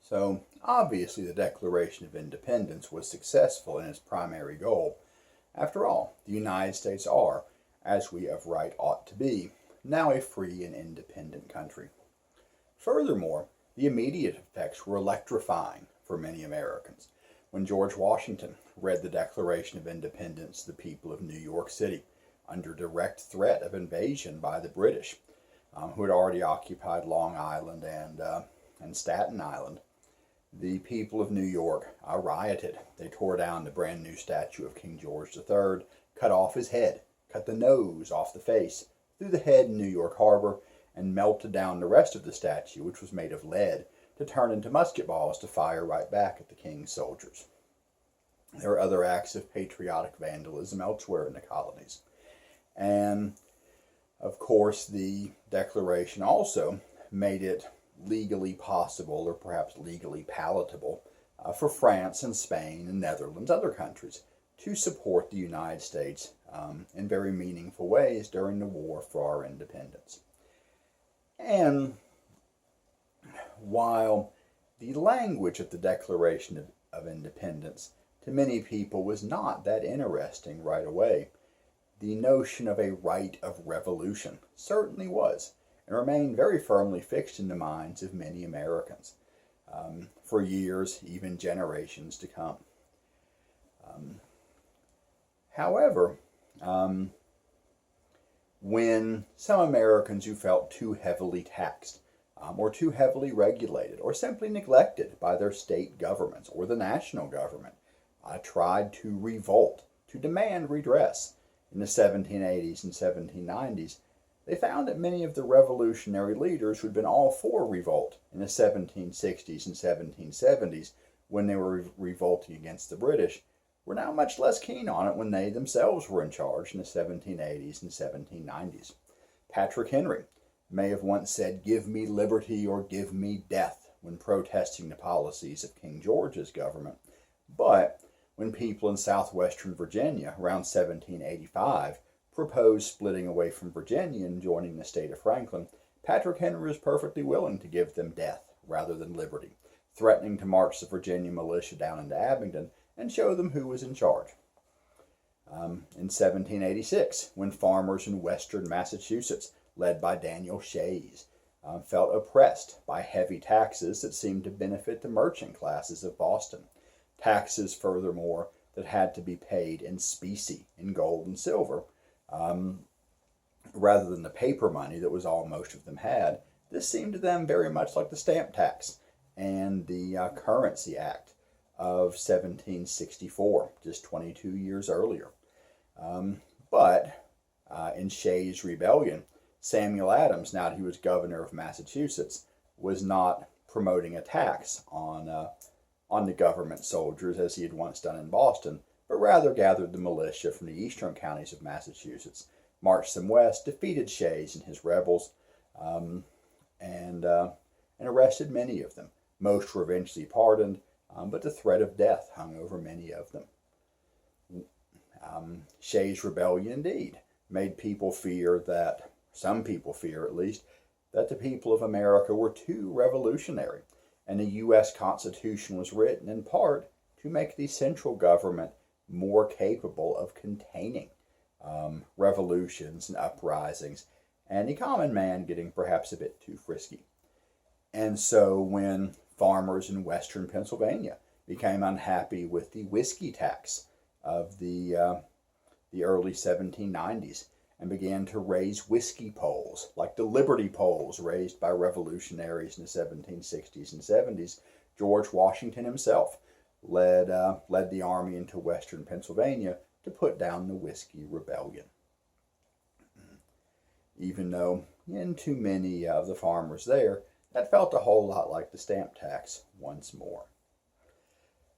So, obviously, the Declaration of Independence was successful in its primary goal. After all, the United States are, as we of right ought to be, now a free and independent country. Furthermore, the immediate effects were electrifying for many Americans. When George Washington read the Declaration of Independence to the people of New York City, under direct threat of invasion by the British, who had already occupied Long Island and Staten Island, the people of New York rioted. They tore down the brand new statue of King George III, cut off his head, cut the nose off the face, threw the head in New York Harbor, and melted down the rest of the statue, which was made of lead, to turn into musket balls to fire right back at the king's soldiers. There were other acts of patriotic vandalism elsewhere in the colonies. And, of course, the Declaration also made it legally possible, or perhaps legally palatable, for France and Spain and Netherlands, other countries, to support the United States in very meaningful ways during the war for our independence. And while the language of the Declaration of Independence to many people was not that interesting right away, the notion of a right of revolution certainly was, and remained very firmly fixed in the minds of many Americans for years, even generations to come. However, when some Americans who felt too heavily taxed, or too heavily regulated, or simply neglected by their state governments or the national government, tried to revolt, to demand redress in the 1780s and 1790s, they found that many of the revolutionary leaders who had been all for revolt in the 1760s and 1770s, when they were revolting against the British, were now much less keen on it when they themselves were in charge in the 1780s and 1790s. Patrick Henry may have once said, "Give me liberty or give me death," when protesting the policies of King George's government. But when people in southwestern Virginia around 1785 proposed splitting away from Virginia and joining the state of Franklin, Patrick Henry was perfectly willing to give them death rather than liberty, threatening to march the Virginia militia down into Abingdon and show them who was in charge. In 1786, when farmers in western Massachusetts, led by Daniel Shays, felt oppressed by heavy taxes that seemed to benefit the merchant classes of Boston, taxes, furthermore, that had to be paid in specie, in gold and silver, rather than the paper money that was all most of them had. This seemed to them very much like the stamp tax and the Currency Act of 1764, just 22 years earlier. But in Shays' Rebellion, Samuel Adams, now that he was governor of Massachusetts, was not promoting a tax on the government soldiers as he had once done in Boston, but rather gathered the militia from the eastern counties of Massachusetts, marched them west, defeated Shays and his rebels, and arrested many of them. Most were eventually pardoned, but the threat of death hung over many of them. Shays' Rebellion indeed made people fear that, some people fear at least, that the people of America were too revolutionary, and the U.S. Constitution was written in part to make the central government more capable of containing revolutions and uprisings, and the common man getting perhaps a bit too frisky. And so when farmers in western Pennsylvania became unhappy with the whiskey tax of the early 1790s and began to raise whiskey poles, like the Liberty poles raised by revolutionaries in the 1760s and 70s, George Washington himself led the army into western Pennsylvania to put down the Whiskey Rebellion. Even though, in too many of the farmers there, that felt a whole lot like the stamp tax once more.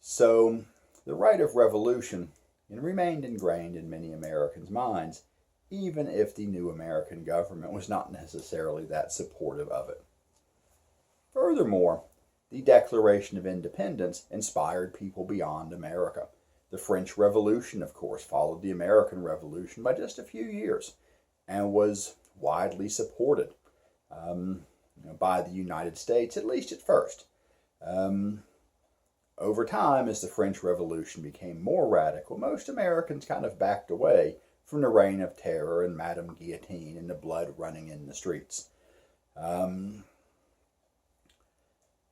So, the right of revolution remained ingrained in many Americans' minds, even if the new American government was not necessarily that supportive of it. Furthermore, the Declaration of Independence inspired people beyond America. The French Revolution, of course, followed the American Revolution by just a few years and was widely supported by the United States, at least at first. Um, Over time, as the French Revolution became more radical, most Americans kind of backed away from the reign of terror and Madame Guillotine and the blood running in the streets. Um,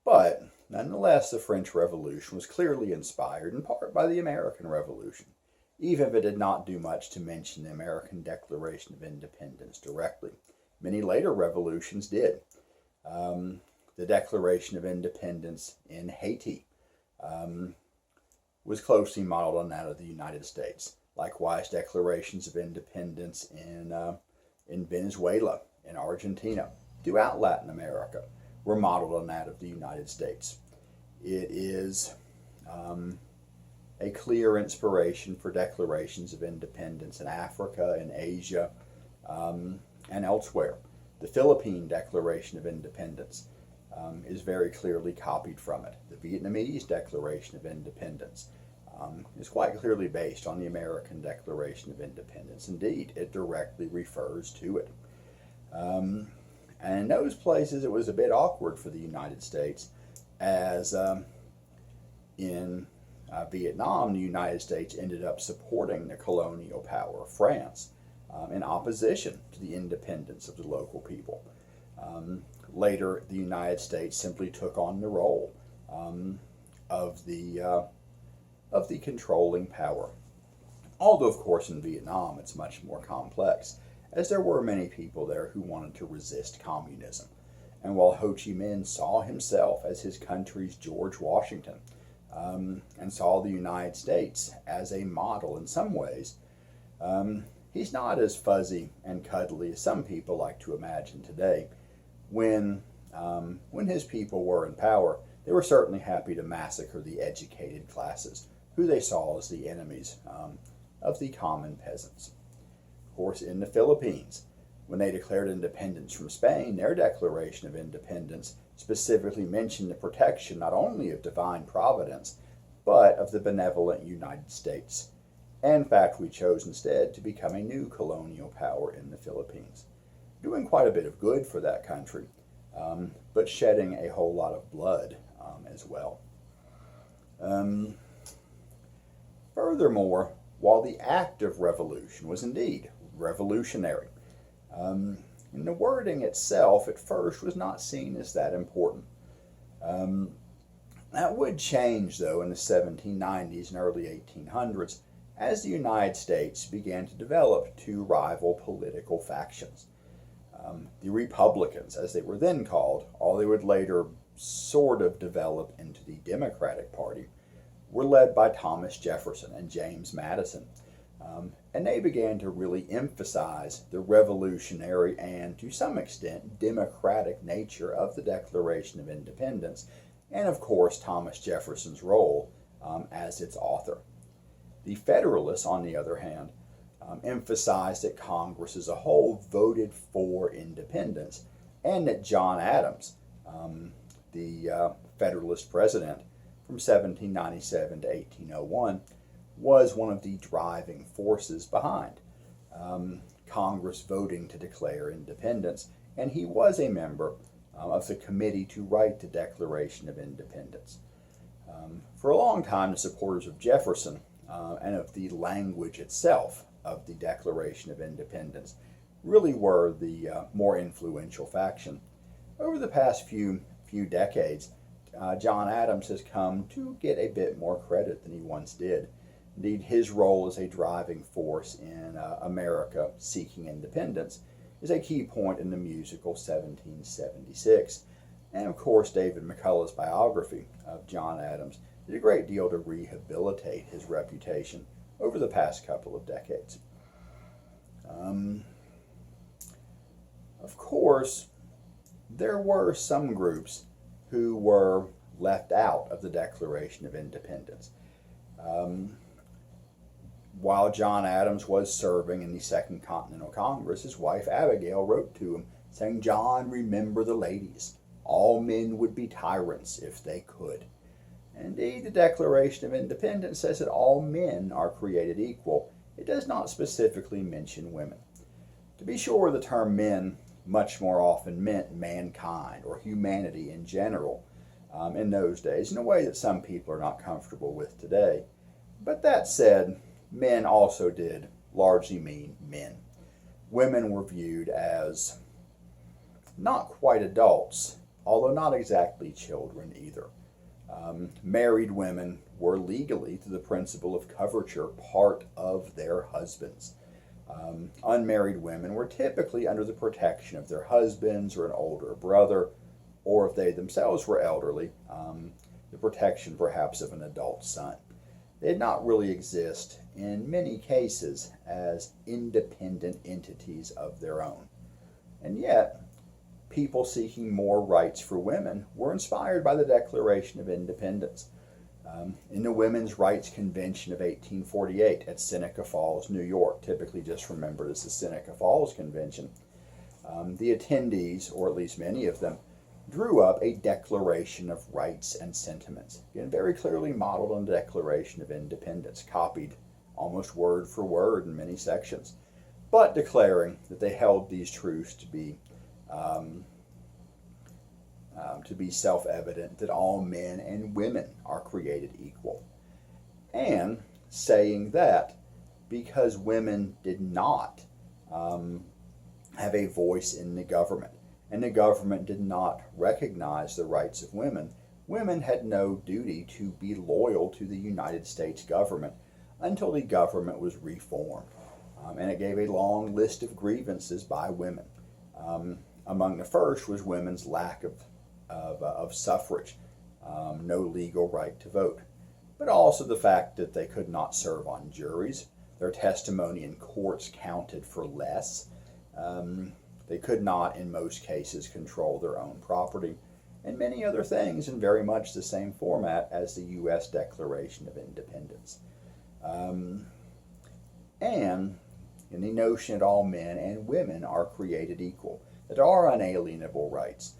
but nonetheless, the French Revolution was clearly inspired in part by the American Revolution, even if it did not do much to mention the American Declaration of Independence directly. Many later revolutions did. The Declaration of Independence in Haiti was closely modeled on that of the United States. Likewise, declarations of independence in Venezuela, in Argentina, throughout Latin America, were modeled on that of the United States. It is a clear inspiration for declarations of independence in Africa, in Asia, and elsewhere. The Philippine Declaration of Independence is very clearly copied from it. The Vietnamese Declaration of Independence is quite clearly based on the American Declaration of Independence. Indeed, it directly refers to it. And in those places, it was a bit awkward for the United States, as in Vietnam, the United States ended up supporting the colonial power of France in opposition to the independence of the local people. Later, the United States simply took on the role of the controlling power. Although, of course, in Vietnam, it's much more complex, as there were many people there who wanted to resist communism. And while Ho Chi Minh saw himself as his country's George Washington, and saw the United States as a model in some ways, he's not as fuzzy and cuddly as some people like to imagine today. When his people were in power, they were certainly happy to massacre the educated classes, who they saw as the enemies of the common peasants. Of course, in the Philippines, when they declared independence from Spain, their Declaration of Independence specifically mentioned the protection not only of divine providence, but of the benevolent United States. And in fact, we chose instead to become a new colonial power in the Philippines, doing quite a bit of good for that country, but shedding a whole lot of blood as well. Furthermore, while the act of revolution was indeed revolutionary, and the wording itself at first was not seen as that important. That would change, though, in the 1790s and early 1800s as the United States began to develop two rival political factions. The Republicans, as they were then called, although they would later sort of develop into the Democratic Party, were led by Thomas Jefferson and James Madison. And they began to really emphasize the revolutionary and, to some extent, democratic nature of the Declaration of Independence, and of course Thomas Jefferson's role as its author. The Federalists, on the other hand, emphasized that Congress as a whole voted for independence, and that John Adams, the Federalist president from 1797 to 1801, was one of the driving forces behind Congress voting to declare independence, and he was a member of the committee to write the Declaration of Independence. For a long time, the supporters of Jefferson and of the language itself of the Declaration of Independence really were the more influential faction. Over the past few decades, John Adams has come to get a bit more credit than he once did. Indeed, his role as a driving force in America seeking independence is a key point in the musical 1776. And of course, David McCullough's biography of John Adams did a great deal to rehabilitate his reputation over the past couple of decades. Of course, there were some groups who were left out of the Declaration of Independence. While John Adams was serving in the Second Continental Congress, his wife Abigail wrote to him saying, "John, remember the ladies. All men would be tyrants if they could." Indeed, the Declaration of Independence says that all men are created equal. It does not specifically mention women. To be sure, the term men much more often meant mankind or humanity in general, in those days in a way that some people are not comfortable with today. But that said, men also did largely mean men. Women were viewed as not quite adults, although not exactly children either. Married women were legally, through the principle of coverture, part of their husbands. Unmarried women were typically under the protection of their husbands or an older brother, or if they themselves were elderly, the protection perhaps of an adult son. They did not really exist, in many cases, as independent entities of their own. And yet, people seeking more rights for women were inspired by the Declaration of Independence. In the Women's Rights Convention of 1848 at Seneca Falls, New York, typically just remembered as the Seneca Falls Convention, the attendees, or at least many of them, drew up a Declaration of Rights and Sentiments, again very clearly modeled on the Declaration of Independence, copied almost word for word in many sections, but declaring that they held these truths to be self-evident, that all men and women are created equal, and saying that because women did not have a voice in the government, and the government did not recognize the rights of women, women had no duty to be loyal to the United States government until the government was reformed. And it gave a long list of grievances by women. Among the first was women's lack of suffrage, no legal right to vote, but also the fact that they could not serve on juries. Their testimony in courts counted for less. They could not, in most cases, control their own property, and many other things in very much the same format as the U.S. Declaration of Independence. And in the notion that all men and women are created equal, that are unalienable rights,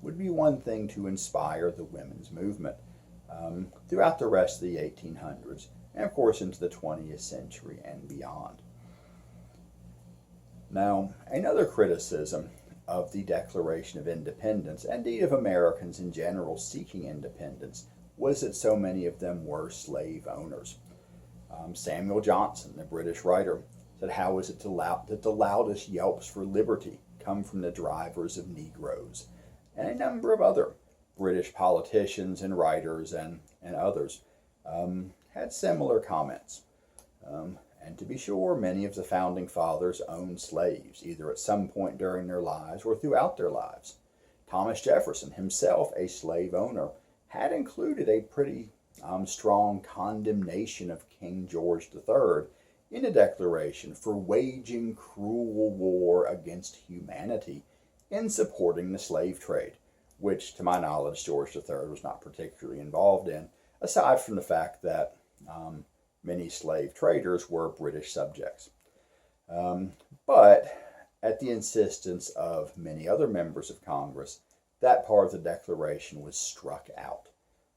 would be one thing to inspire the women's movement throughout the rest of the 1800s, and of course into the 20th century and beyond. Now, another criticism of the Declaration of Independence, and indeed of Americans in general seeking independence, was that so many of them were slave owners. Samuel Johnson, the British writer, said, "How is it that the loudest yelps for liberty come from the drivers of Negroes?" And a number of other British politicians and writers and others had similar comments. And to be sure, many of the founding fathers owned slaves, either at some point during their lives or throughout their lives. Thomas Jefferson, himself a slave owner, had included a pretty strong condemnation of King George III in the Declaration for waging cruel war against humanity in supporting the slave trade, which, to my knowledge, George III was not particularly involved in, aside from the fact that many slave traders were British subjects. But at the insistence of many other members of Congress, that part of the Declaration was struck out.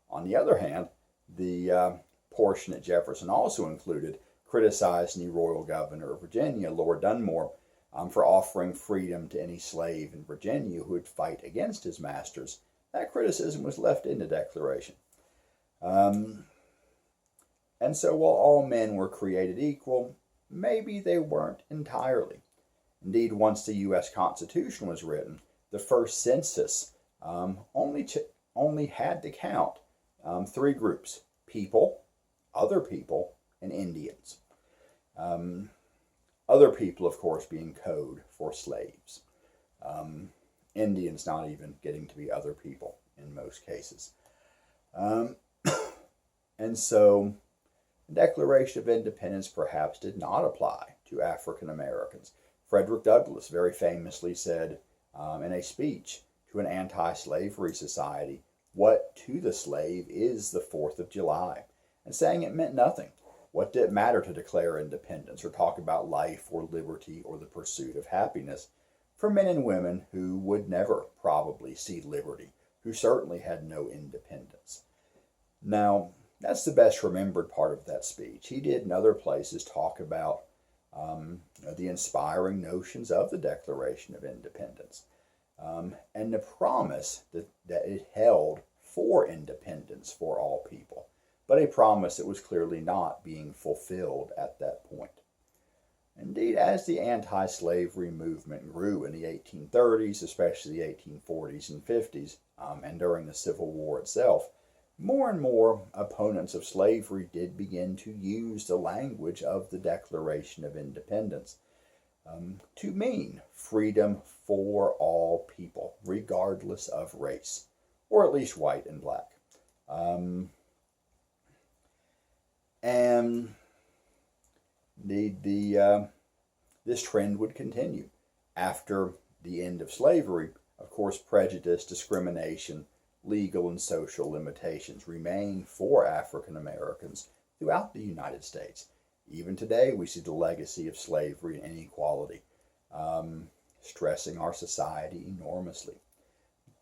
On the other hand, the portion that Jefferson also included criticizing the royal governor of Virginia, Lord Dunmore, for offering freedom to any slave in Virginia who would fight against his masters. That criticism was left in the Declaration. And so while all men were created equal, maybe they weren't entirely. Indeed, once the U.S. Constitution was written, the first census only had to count three groups: people, other people, and Indians. Other people, of course, being code for slaves. Indians not even getting to be other people in most cases. And so the Declaration of Independence perhaps did not apply to African Americans. Frederick Douglass very famously said in a speech to an anti-slavery society, "What to the slave is the 4th of July?" and saying it meant nothing. What did it matter to declare independence or talk about life or liberty or the pursuit of happiness for men and women who would never probably see liberty, who certainly had no independence? Now, that's the best remembered part of that speech. He did in other places talk about the inspiring notions of the Declaration of Independence and the promise that it held for independence for all people, but a promise that was clearly not being fulfilled at that point. Indeed, as the anti-slavery movement grew in the 1830s, especially the 1840s and 50s, and during the Civil War itself, more and more opponents of slavery did begin to use the language of the Declaration of Independence to mean freedom for all people, regardless of race, or at least white and black. And this trend would continue. After the end of slavery, of course, prejudice, discrimination, legal and social limitations remain for African Americans throughout the United States. Even today, we see the legacy of slavery and inequality stressing our society enormously.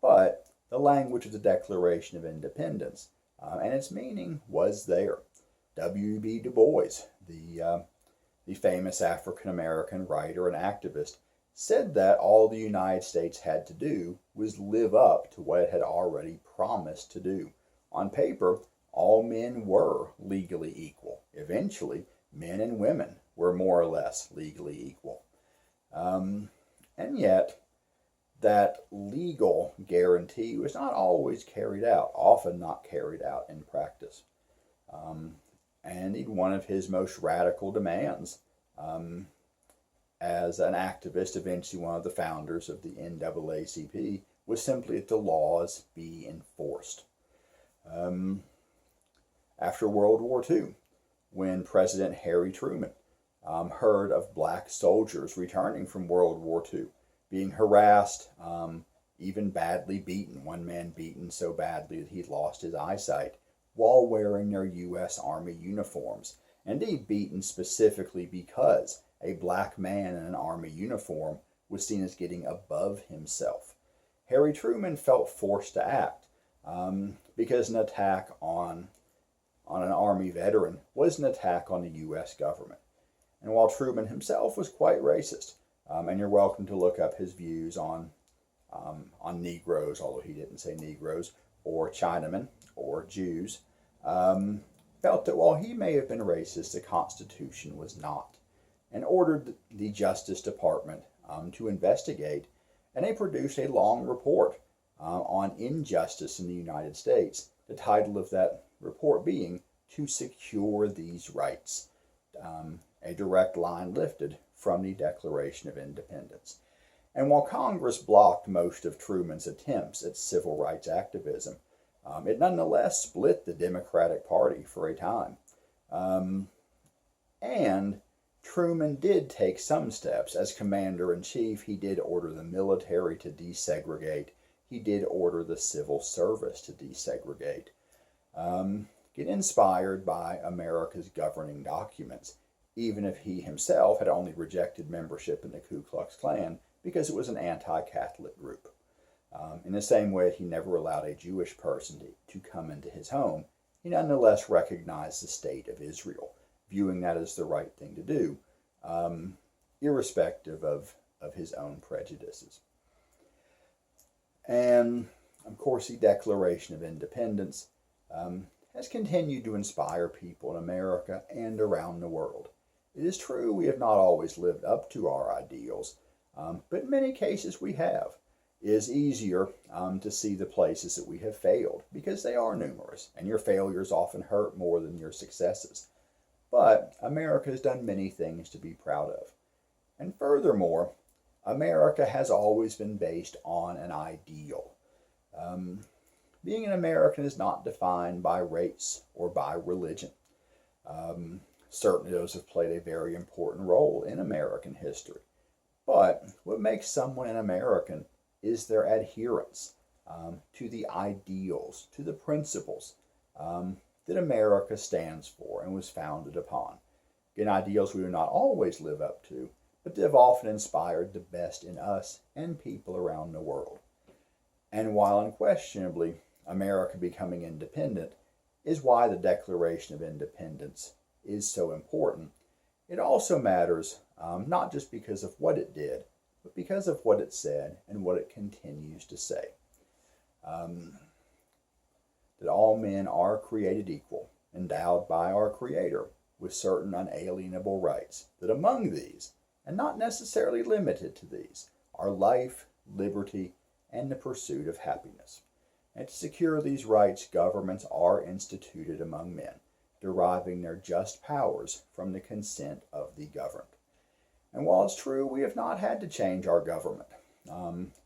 But the language of the Declaration of Independence and its meaning was there. W.B. Du Bois, the famous African American writer and activist, said that all the United States had to do was live up to what it had already promised to do. On paper, all men were legally equal. Eventually, men and women were more or less legally equal. And yet, that legal guarantee was not always carried out, often not carried out in practice. And one of his most radical demands as an activist, eventually one of the founders of the NAACP, was simply that the laws be enforced. After World War II, when President Harry Truman heard of black soldiers returning from World War II, being harassed, even badly beaten, one man beaten so badly that he lost his eyesight, while wearing their U.S. Army uniforms. Indeed, beaten specifically because a black man in an Army uniform was seen as getting above himself. Harry Truman felt forced to act because an attack on an Army veteran was an attack on the U.S. government. And while Truman himself was quite racist, and you're welcome to look up his views on Negroes, although he didn't say Negroes, or Chinamen, or Jews, felt that while he may have been racist, the Constitution was not, and ordered the Justice Department to investigate, and they produced a long report on injustice in the United States, the title of that report being "To Secure These Rights," a direct line lifted from the Declaration of Independence. And while Congress blocked most of Truman's attempts at civil rights activism, it nonetheless split the Democratic Party for a time. And Truman did take some steps. As commander-in-chief, he did order the military to desegregate. He did order the civil service to desegregate. Get inspired by America's governing documents, even if he himself had only rejected membership in the Ku Klux Klan because it was an anti-Catholic group. In the same way that he never allowed a Jewish person to come into his home, he nonetheless recognized the state of Israel, viewing that as the right thing to do, irrespective of his own prejudices. And, of course, the Declaration of Independence has continued to inspire people in America and around the world. It is true we have not always lived up to our ideals, but in many cases we have. It is easier to see the places that we have failed because they are numerous, and your failures often hurt more than your successes. But America has done many things to be proud of. And furthermore, America has always been based on an ideal. Being an American is not defined by race or by religion. Certainly those have played a very important role in American history. But what makes someone an American is their adherence to the ideals, to the principles that America stands for and was founded upon. Again, ideals we do not always live up to, but that have often inspired the best in us and people around the world. And while unquestionably America becoming independent is why the Declaration of Independence is so important, it also matters not just because of what it did, but because of what it said and what it continues to say. that all men are created equal, endowed by our Creator with certain unalienable rights, that among these, and not necessarily limited to these, are life, liberty, and the pursuit of happiness. And to secure these rights, governments are instituted among men, deriving their just powers from the consent of the governed. And while it's true we have not had to change our government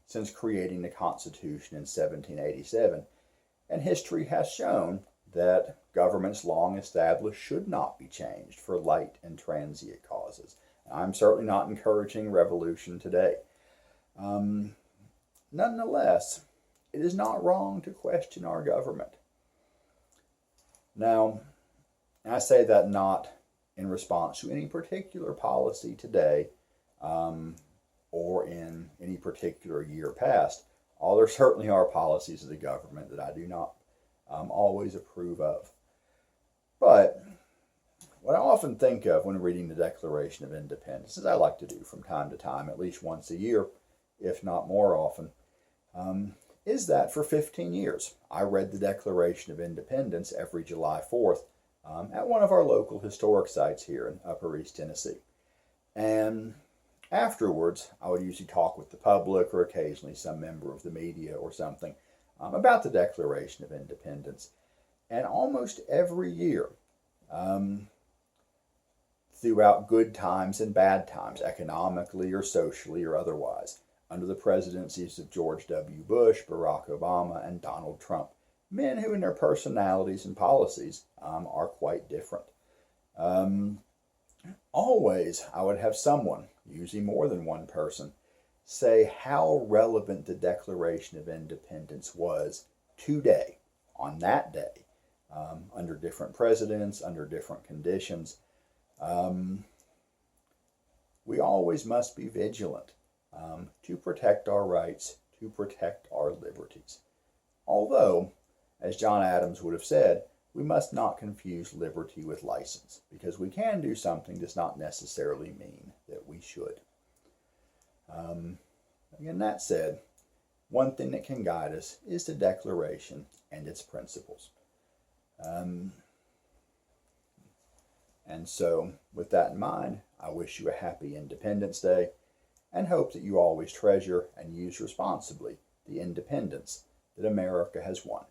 since creating the Constitution in 1787, and history has shown that governments long established should not be changed for light and transient causes. I'm certainly not encouraging revolution today. Nonetheless, it is not wrong to question our government. Now, I say that not in response to any particular policy today or in any particular year past. All there certainly are policies of the government that I do not always approve of. But what I often think of when reading the Declaration of Independence, as I like to do from time to time, at least once a year, if not more often, is that for 15 years I read the Declaration of Independence every July 4th at one of our local historic sites here in Upper East Tennessee. And afterwards, I would usually talk with the public or occasionally some member of the media or something about the Declaration of Independence. And almost every year, throughout good times and bad times, economically or socially or otherwise, under the presidencies of George W. Bush, Barack Obama, and Donald Trump, men who in their personalities and policies are quite different. Always, I would have someone, usually more than one person, say how relevant the Declaration of Independence was today, on that day, under different presidents, under different conditions. We always must be vigilant to protect our rights, to protect our liberties. Although, as John Adams would have said, we must not confuse liberty with license, because we can do something does not necessarily mean that we should. Again, that said, one thing that can guide us is the Declaration and its principles. And so, with that in mind, I wish you a happy Independence Day and hope that you always treasure and use responsibly the independence that America has won.